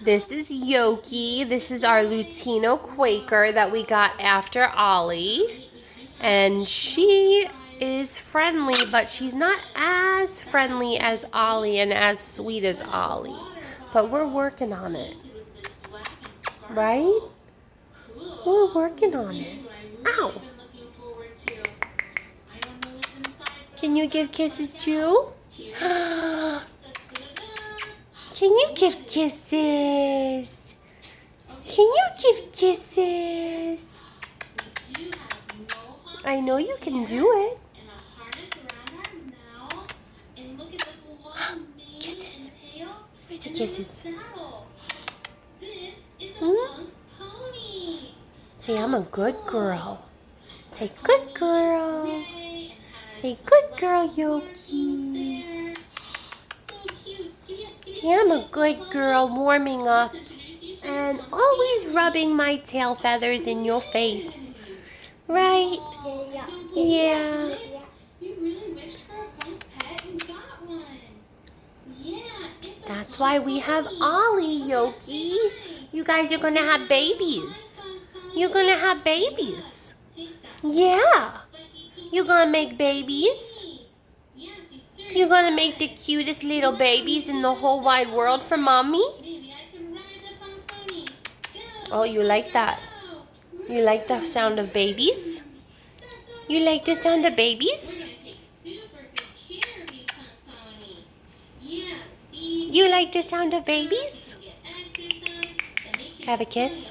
This is Yoki. This is our Lutino Quaker that we got after Ollie. And she is friendly, but she's not as friendly as Ollie and as sweet as Ollie. But we're working on it. Right? We're working on it. Ow! Can you give kisses too? Can you give kisses? Can you give kisses? I know you can do it. Kisses. Where's the kisses? Hmm? Say, I'm a good girl. Say, good girl. Say, good girl, Yoki. Say, I'm a good girl, warming up. And always rubbing my tail feathers in your face. Right? Yeah. That's why we have Ollie, Yoki. You guys are going to have babies. You're going to have babies. Yeah. You're going to make babies. You're going to make the cutest little babies in the whole wide world for Mommy. Oh, you like that? You like the sound of babies? You like the sound of babies? You like the sound of babies? Have a kiss?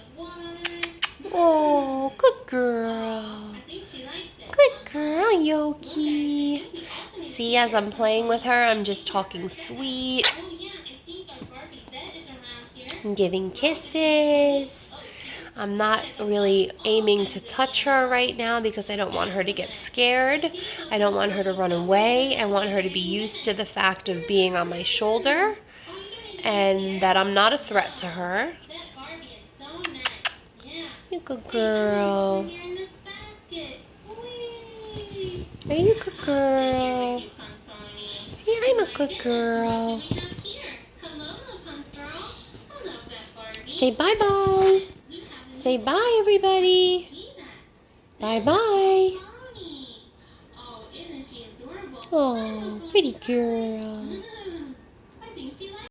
Oh, good girl. Good girl, Yoki. See, as I'm playing with her, I'm just talking sweet. I'm giving kisses. I'm not really aiming to touch her right now because I don't want her to get scared. I don't want her to run away. I want her to be used to the fact of being on my shoulder and that I'm not a threat to her. You good girl. Are you a good girl? See, I'm a good girl. Say bye-bye. Say bye, everybody. Bye-bye. Oh, pretty girl.